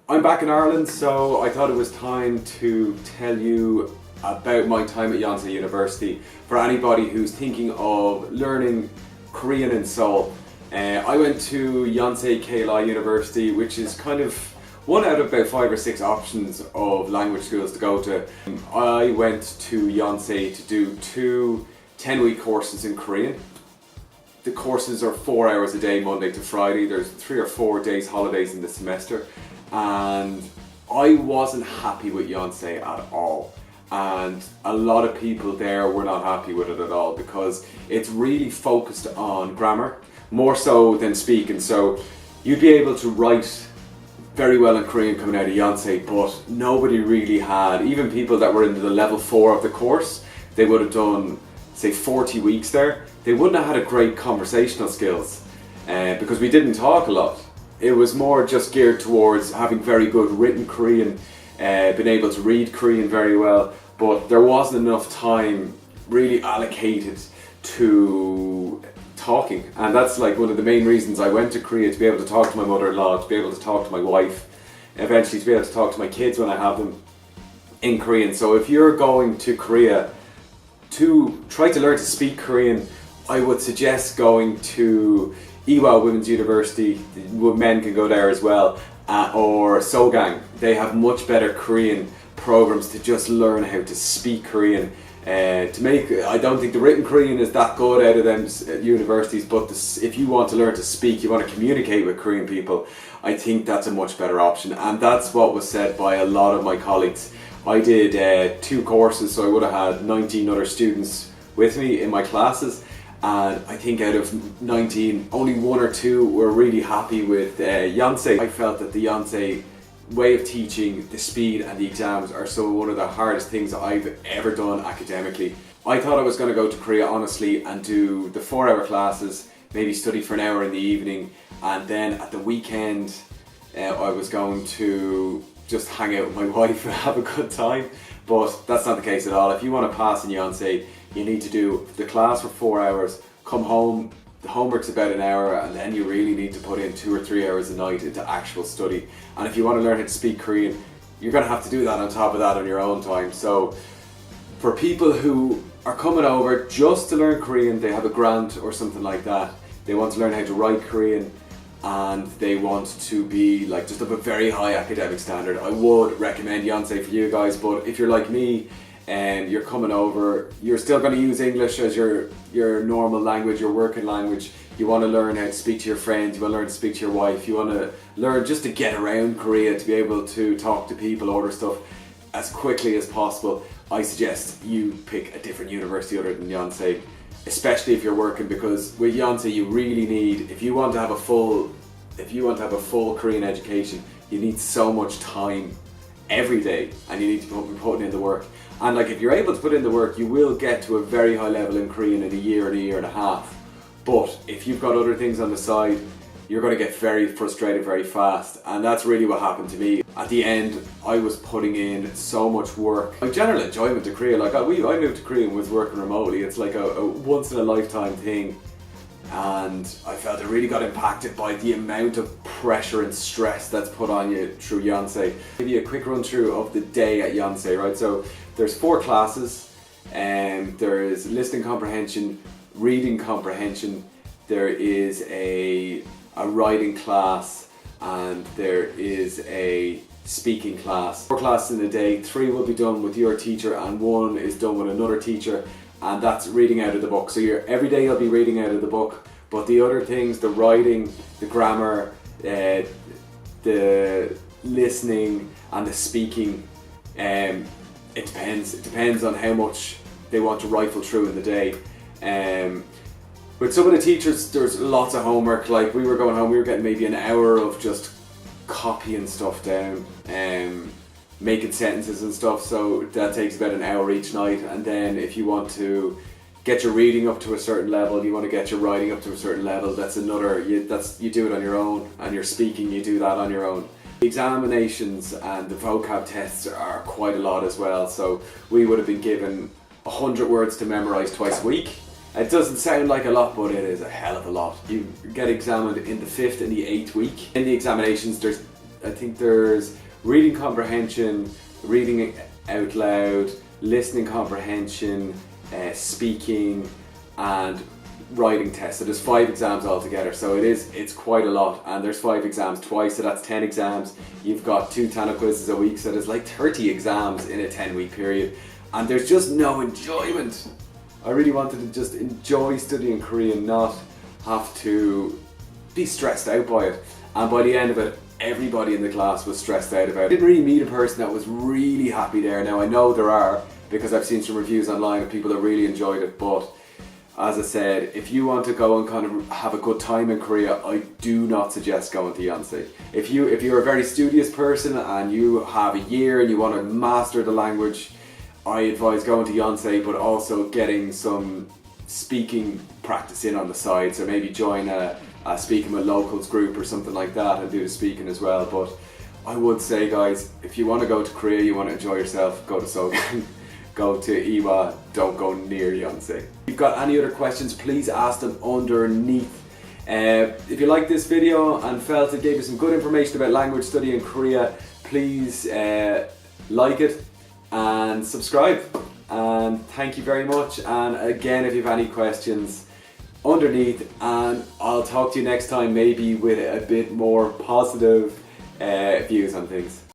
I'm back in Ireland, so I thought it was time to tell you about my time at Yonsei University. For anybody who's thinking of learning Korean in Seoul, I went to Yonsei KLI University, which is kind of one out of about 5 or 6 options of language schools to go to. I went to Yonsei to do 2 10-week courses in Korean. The courses are 4 hours a day, Monday to Friday. There's 3 or 4 days holidays in the semester. And I wasn't happy with Yonsei at all. And a lot of people there were not happy with it at all because it's really focused on grammar, more so than speaking. So you'd be able to write very well in Korean coming out of Yonsei, but nobody really had, even people that were in the level 4 of the course, they would have done, say, 40 weeks there. They wouldn't have had a great conversational skills because we didn't talk a lot. It was more just geared towards having very good written Korean, being able to read Korean very well, but there wasn't enough time really allocated to talking. And that's like one of the main reasons I went to Korea, to be able to talk to my mother-in-law, to be able to talk to my wife, eventually to be able to talk to my kids when I have them in Korean. So if you're going to Korea to try to learn to speak Korean, I would suggest going to Women's University. Men can go there as well, or Sogang. They have much better Korean programs to just learn how to speak Korean. I don't think the written Korean is that good out of them universities, but if you want to learn to speak, you want to communicate with Korean people, I think that's a much better option. And that's what was said by a lot of my colleagues. I did 2 courses, so I would have had 19 other students with me in my classes. And I think out of 19, only 1 or 2 were really happy with Yonsei. I felt that the Yonsei way of teaching, the speed and the exams are one of the hardest things I've ever done academically. I thought I was going to go to Korea honestly and do the 4-hour classes, maybe study for an hour in the evening, and then at the weekend I was going to just hang out with my wife and have a good time. But that's not the case at all. If you want to pass in Yonsei, you need to do the class for 4 hours, come home, the homework's about an hour, and then you really need to put in 2 or 3 hours a night into actual study. And if you want to learn how to speak Korean, you're going to have to do that on top of that on your own time. So for people who are coming over just to learn Korean, they have a grant or something like that, they want to learn how to write Korean, and they want to be like just of a very high academic standard, I would recommend Yonsei for you guys. But if you're like me and you're coming over, you're still going to use English as your normal language, your working language. You want to learn how to speak to your friends, you want to learn to speak to your wife, you want to learn just to get around Korea, to be able to talk to people, order stuff as quickly as possible. I suggest you pick a different university other than Yonsei, especially if you're working, because with Yonsei you really need, if you want to have a full Korean education, you need so much time every day, and you need to be putting in the work. And like, if you're able to put in the work, you will get to a very high level in Korean in a year and a half. But if you've got other things on the side, you're going to get very frustrated very fast. And that's really what happened to me. At the end, I was putting in so much work. My general enjoyment to Korea, like I moved to Korea and was working remotely. It's like a once in a lifetime thing. And I felt it really got impacted by the amount of pressure and stress that's put on you through Yonsei. I'll give you a quick run through of the day at Yonsei, right? So there's 4 classes, and there is listening comprehension, reading comprehension, there is a writing class, and there is a speaking class. 4 classes in a day, 3 will be done with your teacher and 1 is done with another teacher. And that's reading out of the book. So every day you'll be reading out of the book, but the other things, the writing, the grammar, the listening and the speaking, it depends on how much they want to rifle through in the day. With some of the teachers, there's lots of homework. Like, we were going home, we were getting maybe an hour of just copying stuff down, making sentences and stuff, so that takes about an hour each night. And then if you want to get your reading up to a certain level, you want to get your writing up to a certain level, that's another, you do it on your own. And your speaking, you do that on your own. The examinations and the vocab tests are quite a lot as well, so we would have been given 100 words to memorize twice a week. It doesn't sound like a lot, but it is a hell of a lot. You get examined in the 5th and the 8th week. In the examinations, there's I think there's reading comprehension, reading out loud, listening comprehension, speaking, and writing tests. So there's 5 exams altogether, so it's quite a lot, and there's 5 exams twice, so that's 10 exams. You've got 2 Tana quizzes a week, so there's like 30 exams in a 10-week period, and there's just no enjoyment. I really wanted to just enjoy studying Korean, not have to be stressed out by it. And by the end of it, everybody in the class was stressed out about it. I didn't really meet a person that was really happy there. Now I know there are, because I've seen some reviews online of people that really enjoyed it, but as I said, if you want to go and kind of have a good time in Korea, I do not suggest going to Yonsei. If you're a very studious person and you have a year and you want to master the language, I advise going to Yonsei, but also getting some speaking practice in on the side. So maybe join a speaking with locals group or something like that and do the speaking as well. But I would say, guys, if you want to go to Korea, you want to enjoy yourself, go to Seoul. Go to Iwa, don't go near Yonsei. If you've got any other questions, please ask them underneath. If you liked this video and felt it gave you some good information about language study in Korea, please like it and subscribe. And thank you very much. And again, if you have any questions, underneath, and I'll talk to you next time, maybe with a bit more positive views on things.